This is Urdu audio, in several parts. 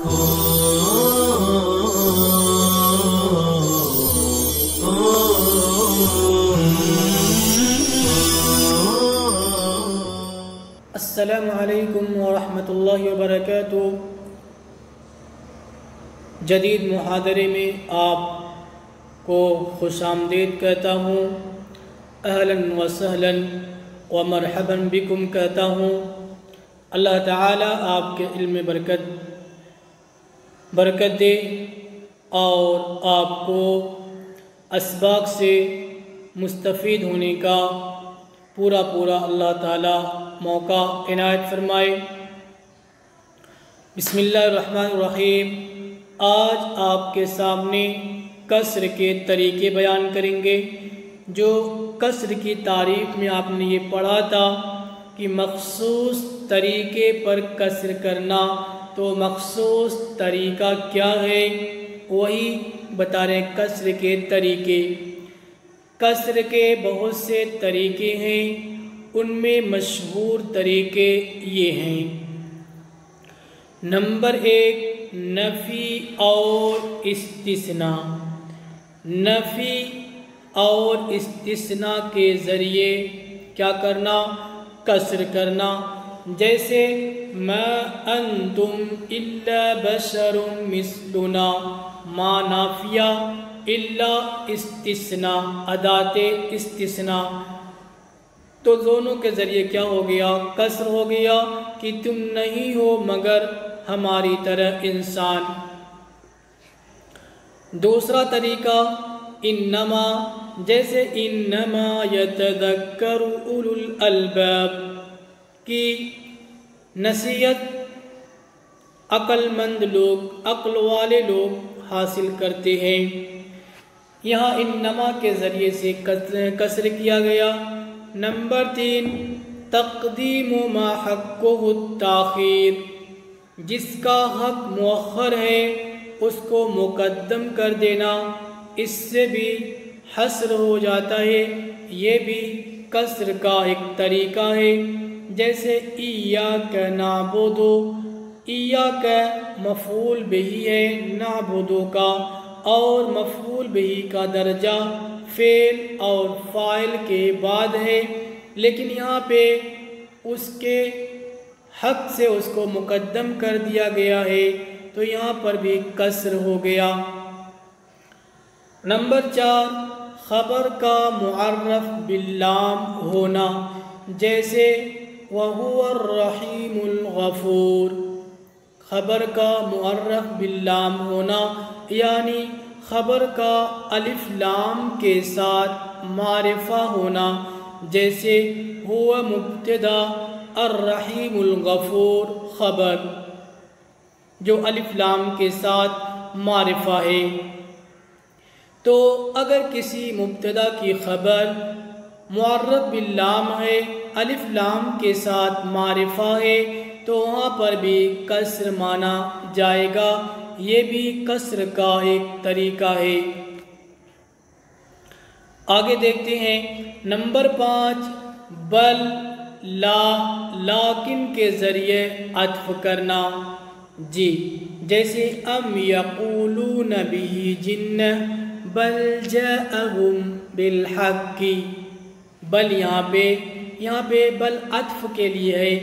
السلام علیکم ورحمۃ اللہ وبرکاتہ۔ جدید محاضرے میں آپ کو خوش آمدید کہتا ہوں، اہلا وسہلا ومرحبا بکم کہتا ہوں۔ اللہ تعالی آپ کے علم میں برکت دے اور آپ کو اسباق سے مستفید ہونے کا پورا اللہ تعالی موقع عنایت فرمائے۔ بسم اللہ الرحمن الرحیم۔ آج آپ کے سامنے کسر کے طریقے بیان کریں گے۔ جو کسر کی تعریف میں آپ نے یہ پڑھا تھا کہ مخصوص طریقے پر کسر کرنا، تو مخصوص طریقہ کیا ہے وہی بتا رہے ہیں۔ کسر کے طریقے، کسر کے بہت سے طریقے ہیں، ان میں مشہور طریقے یہ ہیں۔ نمبر 1، نفی اور استثناء۔ نفی اور استثناء کے ذریعے کیا کرنا؟ کسر کرنا۔ جیسے ما انتم الا بشر مثلنا، ما نافیہ، الا استثناء، اداة استثناء، تو دونوں کے ذریعے کیا ہو گیا؟ کسر ہو گیا کہ تم نہیں ہو مگر ہماری طرح انسان۔ دوسرا طریقہ انما، جیسے انما یتذکر اولو الالباب، کی نصیحت عقل مند لوگ، عقل والے لوگ حاصل کرتے ہیں۔ یہاں انما کے ذریعے سے کسر کیا گیا۔ نمبر 3، تقدیم ما حقہ التاخیر، جس کا حق مؤخر ہے اس کو مقدم کر دینا، اس سے بھی حسر ہو جاتا ہے، یہ بھی کسر کا ایک طریقہ ہے۔ جیسے ایاک نعبد، ایاک مفعول بہ ہے نعبد کا، اور مفعول بہ کا درجہ فعل اور فاعل کے بعد ہے، لیکن یہاں پہ اس کے حق سے اس کو مقدم کر دیا گیا ہے، تو یہاں پر بھی کسر ہو گیا۔ نمبر 4، خبر کا معرف باللام ہونا، جیسے وَهُوَ الرَّحِيمُ الْغَفُورُ۔ خبر کا معرف باللام ہونا یعنی خبر کا الف لام کے ساتھ معرفہ ہونا، جیسے هو مبتدا، الرحیم الغفور خبر، جو الف لام کے ساتھ معرفہ ہے۔ تو اگر کسی مبتدا کی خبر معرف باللام ہے، الف لام کے ساتھ معرفہ ہے، تو وہاں پر بھی کسر مانا جائے گا، یہ بھی کسر کا ایک طریقہ ہے۔ آگے دیکھتے ہیں۔ نمبر 5، بل، لا، لیکن کے ذریعے عطف کرنا۔ جی، جیسے ام یقولون بہ جنہ بل جاءہم بالحق، بل یہاں پہ بل عطف کے لیے ہے،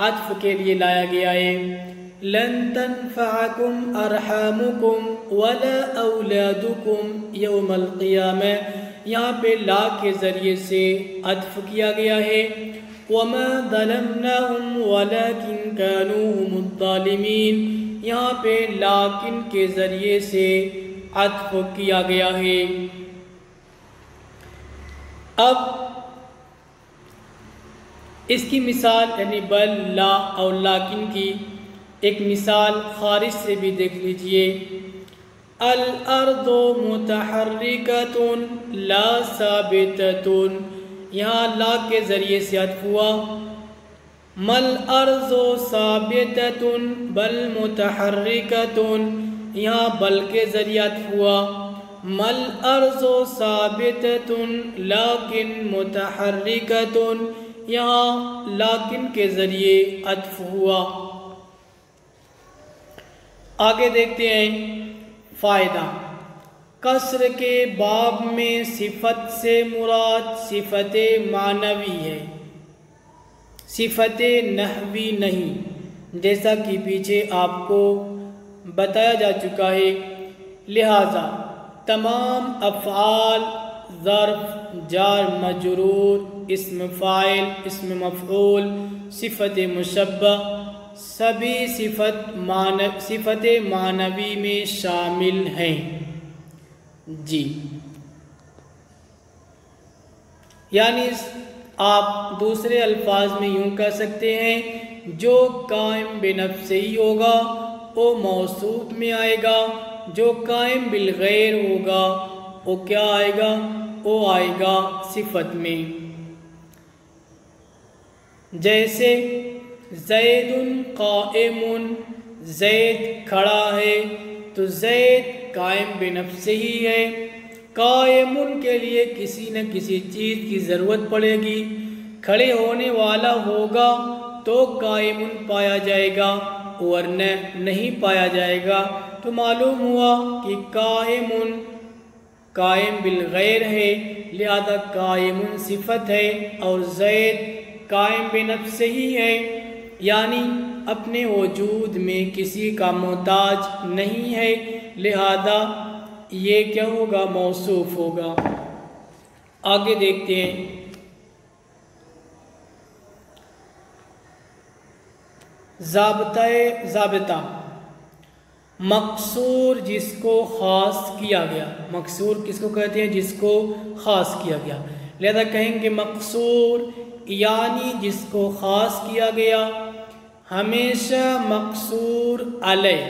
عطف کے لیے لایا گیا ہے۔ لن تنفعکم ارحامکم ولا اولادکم یوم القیامہ، یہاں پہ لا کے ذریعے سے عطف کیا گیا ہے۔ وما ظلمناہم ولکن کانوا هم الظالمین، یہاں پہ لیکن کے ذریعے سے عطف کیا گیا ہے۔ اب اس کی مثال یعنی بل، لا اور لیکن کی ایک مثال خارج سے بھی دیکھ لیجئے۔ الارض متحرکۃ لا ثابتۃ، یہاں لا کے ذریعے سے عطف ہوا۔ مل ارض ثابتۃ بل متحرکۃ، یہاں بل کے ذریعے عطف ہوا۔ مل ارض ثابتۃ لیکن متحرکۃ، یہاں لیکن کے ذریعے عطف ہوا۔ آگے دیکھتے ہیں فائدہ۔ کسر کے باب میں صفت سے مراد صفت معنوی ہے، صفت نحوی نہیں، جیسا کہ پیچھے آپ کو بتایا جا چکا ہے۔ لہذا تمام افعال، ظرف، جار مجرور، اسم فاعل، اسم مفعول، صفت مشبہ سبھی صفت معنوی میں شامل ہیں۔ جی یعنی آپ دوسرے الفاظ میں یوں کہہ سکتے ہیں، جو قائم بنفس ہی ہوگا وہ موصوف میں آئے گا، جو قائم بالغیر ہوگا وہ کیا آئے گا؟ وہ آئے گا صفت میں۔ جیسے زید قائم، زید کھڑا ہے تو زید قائم بنفس ہی ہے۔ قائم کے لیے کسی نہ کسی چیز کی ضرورت پڑے گی، کھڑے ہونے والا ہوگا تو قائم پایا جائے گا ورنہ نہیں پایا جائے گا۔ تو معلوم ہوا کہ قائم بالغیر ہے، لہذا قائم صفت ہے، اور زید قائم بنفس ہی ہے، یعنی اپنے وجود میں کسی کا محتاج نہیں ہے، لہذا یہ کیا ہوگا؟ موصوف ہوگا۔ آگے دیکھتے ہیں ضابطہ، مقصور جس کو خاص کیا گیا۔ مقصور کس کو کہتے ہیں؟ جس کو خاص کیا گیا، لہذا کہیں گے مقصور یعنی جس کو خاص کیا گیا۔ ہمیشہ مقصور علیہ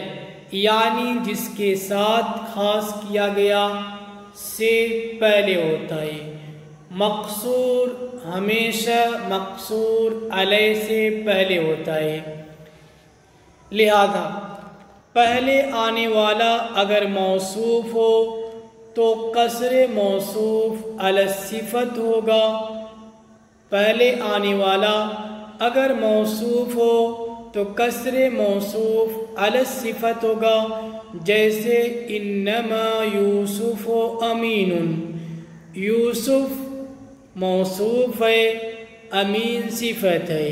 یعنی جس کے ساتھ خاص کیا گیا سے پہلے ہوتا ہے۔ مقصور ہمیشہ مقصور علیہ سے پہلے ہوتا ہے، لہذا پہلے آنے والا اگر موصوف ہو تو قصر موصوف علی الصفت ہوگا۔ پہلے آنے والا اگر موصوف ہو تو قصر موصوف علی الصفت ہوگا۔ جیسے انما یوسف امین، یوسف موصوف ہے، امین صفت ہے،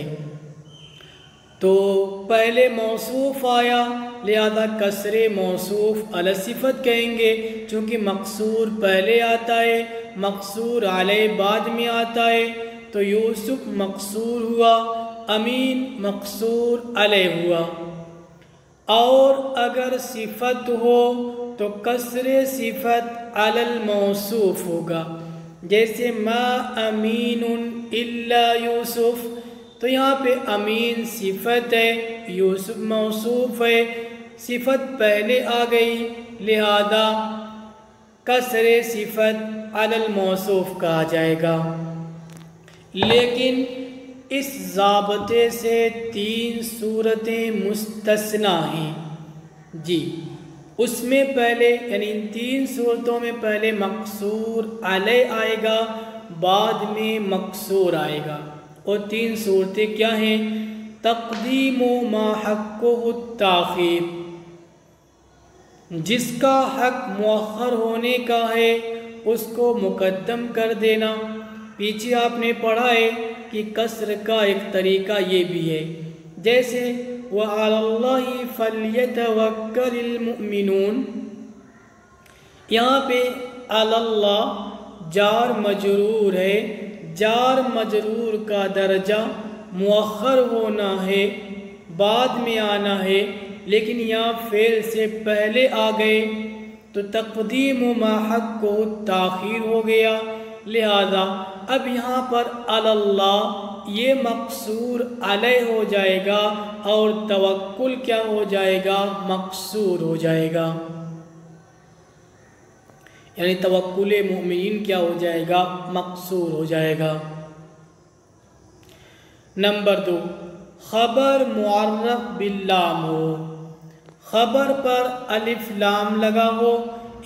تو پہلے موصوف آیا لہذا قصر موصوف علی صفت کہیں گے، چونکہ مقصور پہلے آتا ہے، مقصور علیہ بعد میں آتا ہے، تو یوسف مقصور ہوا، امین مقصور علیہ ہوا۔ اور اگر صفت ہو تو قصر صفت علی الموصوف ہوگا، جیسے ما امین الا یوسف، تو یہاں پہ امین صفت ہے، یوسف موصوف ہے، صفت پہلے آ گئی لہذا قصر صفت علی الموصوف کہا جائے گا۔ لیکن اس ضابطے سے 3 صورتیں مستثنی ہیں۔ جی اس میں پہلے یعنی ان 3 صورتوں میں پہلے مقصور علیہ آئے گا، بعد میں مقصور آئے گا۔ اور 3 صورتیں کیا ہیں؟ تقدیم ما حقہ التاخیر، جس کا حق مؤخر ہونے کا ہے اس کو مقدم کر دینا۔ پیچھے آپ نے پڑھا ہے کہ قصر کا ایک طریقہ یہ بھی ہے، جیسے وَعَلَى اللَّهِ فَلْيَتَوَكَّلِ الْمُؤْمِنُونَ، یہاں پہ علی اللہ جار مجرور ہے، جار مجرور کا درجہ مؤخر ہونا ہے، بعد میں آنا ہے، لیکن یہاں فعل سے پہلے آ گئے تو تقدیم ما حق کو تاخیر ہو گیا، لہذا اب یہاں پر علی اللہ یہ مقصور علیہ ہو جائے گا اور توکل کیا ہو جائے گا؟ مقصور ہو جائے گا، یعنی توکل مومنین کیا ہو جائے گا؟ مقصور ہو جائے گا۔ نمبر 2، خبر معرف باللام ہو، خبر پر الف لام لگا ہو،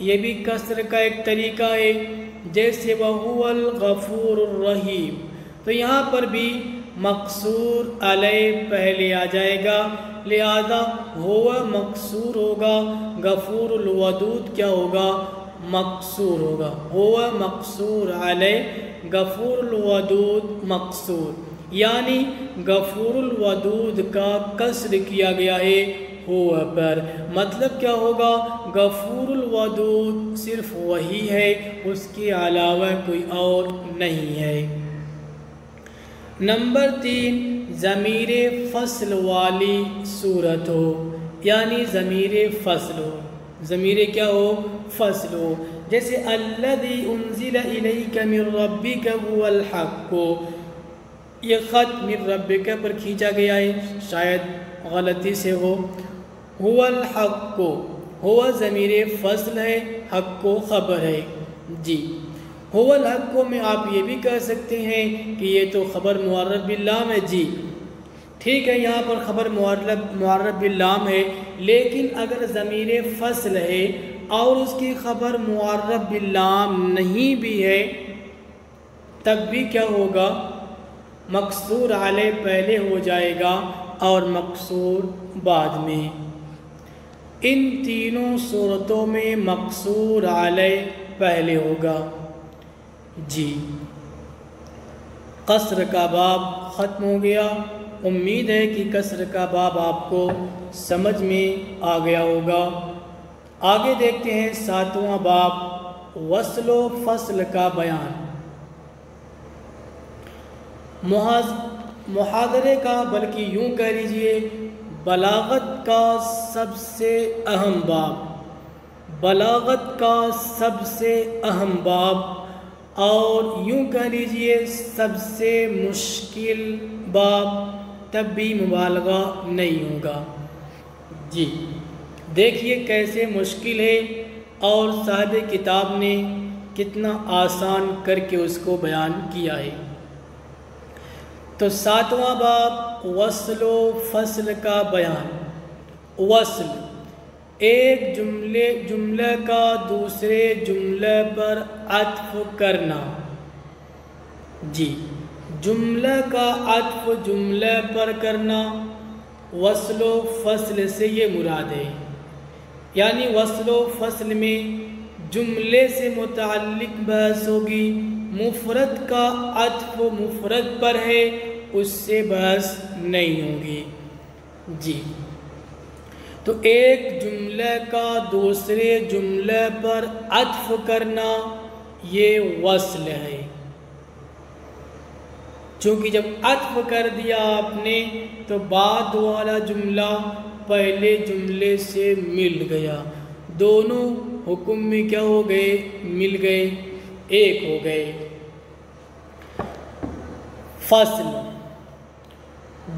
یہ بھی کسر کا ایک طریقہ ہے، جیسے وَهُوَ الْغَفُورُ الرَّحِيمُ، تو یہاں پر بھی مقصور علیہ پہلے آ جائے گا، لہذا ہوا مکسور ہوگا، غفور الودود کیا ہوگا؟ مکسور ہوگا، ہوا مکسور علیہ، غفور الودود مکسور، یعنی غفور الودود کا کسر کیا گیا ہے ہوا پر۔ مطلب کیا ہوگا؟ غفور الودود صرف وہی ہے، اس کے علاوہ کوئی اور نہیں ہے۔ نمبر 3، ضمیر فصل والی صورت ہو، یعنی ضمیر فصل ہو، ضمیر کیا ہو؟ فصل ہو، جیسے الذی انزل الیک من ربک هو الحق، یہ خط من ربک پر کھینچا گیا ہے، شاید غلطی سے ہو۔ هو الحق، ہو ضمیر فصل ہے، حق کو خبر ہے جی۔ هو الحق میں آپ یہ بھی کہہ سکتے ہیں کہ یہ تو خبر معرب باللام ہے جی، ٹھیک ہے، یہاں پر خبر معرب باللام ہے، لیکن اگر ضمیر فصل ہے اور اس کی خبر معرب باللام نہیں بھی ہے تب بھی کیا ہوگا؟ مکسور علیہ پہلے ہو جائے گا اور مکسور بعد میں۔ ان تینوں صورتوں میں مکسور علیہ پہلے ہوگا جی۔ قصر کا باب ختم ہو گیا، امید ہے کہ قصر کا باب آپ کو سمجھ میں آ گیا ہوگا۔ آگے دیکھتے ہیں 7واں باب، وصل و فصل کا بیان۔ محاضرے کا، بلکہ یوں کہہ لیجئے بلاغت کا سب سے اہم باب، بلاغت کا سب سے اہم باب، اور یوں کہہ لیجئے سب سے مشکل باب، تب بھی مبالغہ نہیں ہوگا جی۔ دیکھیے کیسے مشکل ہے اور صاحب کتاب نے کتنا آسان کر کے اس کو بیان کیا ہے۔ تو 7واں باب، وصل و فصل کا بیان۔ وصل، ایک جملے کا دوسرے جملے پر عطف کرنا جی، جملہ کا عطف جملے پر کرنا، وصل و فصل سے یہ مراد ہے، یعنی وصل و فصل میں جملے سے متعلق بحث ہوگی، مفرد کا عطف مفرد پر ہے، اس سے بحث نہیں ہوگی جی۔ تو ایک جملے کا دوسرے جملے پر عطف کرنا یہ وصل ہے، چونکہ جب عطف کر دیا آپ نے تو بعد والا جملہ پہلے جملے سے مل گیا، دونوں حکم میں کیا ہو گئے؟ مل گئے، ایک ہو گئے۔ فصل،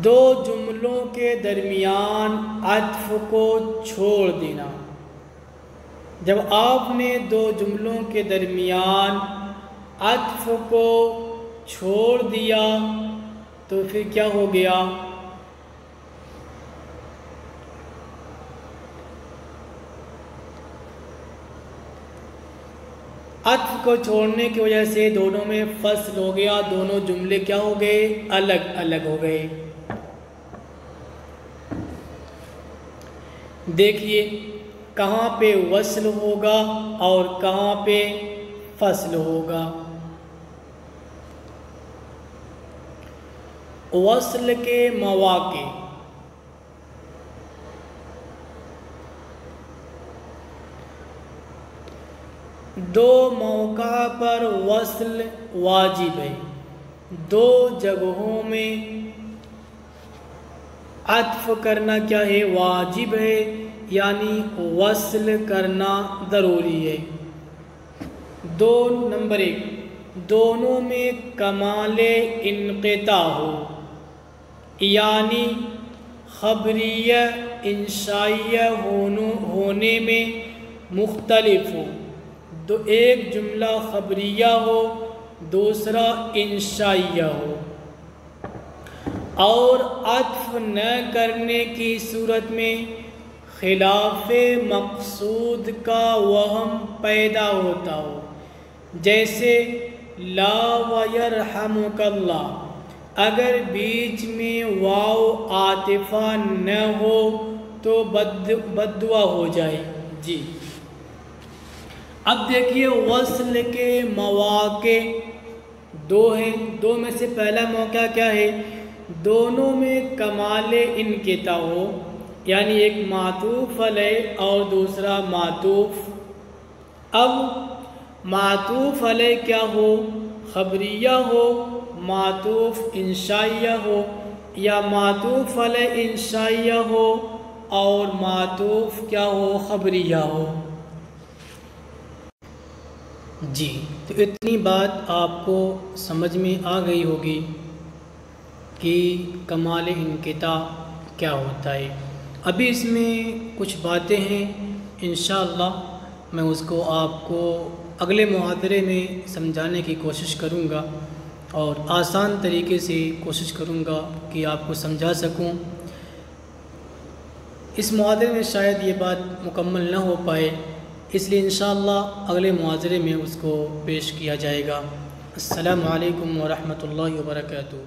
دو جملوں کے درمیان عطف کو چھوڑ دینا۔ جب آپ نے دو جملوں کے درمیان عطف کو چھوڑ دیا تو پھر کیا ہو گیا؟ عطف کو چھوڑنے کی وجہ سے دونوں میں فصل ہو گیا، دونوں جملے کیا ہو گئے؟ الگ الگ ہو گئے۔ دیکھیے کہاں پہ وصل ہوگا اور کہاں پہ فصل ہوگا۔ وصل کے مواقع، دو موقع پر وصل واجب ہے، دو جگہوں میں عطف کرنا کیا ہے؟ واجب ہے، یعنی وصل کرنا ضروری ہے۔ نمبر 1، دونوں میں کمال انقطاع ہو، یعنی خبریہ انشائیہ ہونے میں مختلف ہو، تو ایک جملہ خبریہ ہو دوسرا انشائیہ ہو، اور عطف نہ کرنے کی صورت میں خلاف مقصود کا وہم پیدا ہوتا ہو، جیسے لا ویرحمک اللہ، اگر بیچ میں واو عاطفہ نہ ہو تو بد دعا ہو جائے۔ جی اب دیکھیے وصل کے مواقع دو ہیں، دو میں سے پہلا موقع کیا ہے؟ دونوں میں کمال انقطاع ہو، یعنی ایک معطوف علیہ اور دوسرا معطوف۔ اب معطوف علیہ کیا ہو؟ خبریہ ہو، معطوف انشائیہ ہو، یا معطوف علیہ انشائیہ ہو اور معطوف کیا ہو؟ خبریہ ہو۔ جی تو اتنی بات آپ کو سمجھ میں آ گئی ہوگی کہ کمال انقطاع کیا ہوتا ہے۔ ابھی اس میں کچھ باتیں ہیں، انشاءاللہ میں اس کو آپ کو اگلے محاضرے میں سمجھانے کی کوشش کروں گا، اور آسان طریقے سے کوشش کروں گا کہ آپ کو سمجھا سکوں۔ اس محاضرے میں شاید یہ بات مکمل نہ ہو پائے، اس لیے انشاءاللہ اگلے محاضرے میں اس کو پیش کیا جائے گا۔ السلام علیکم ورحمۃ اللہ وبرکاتہ۔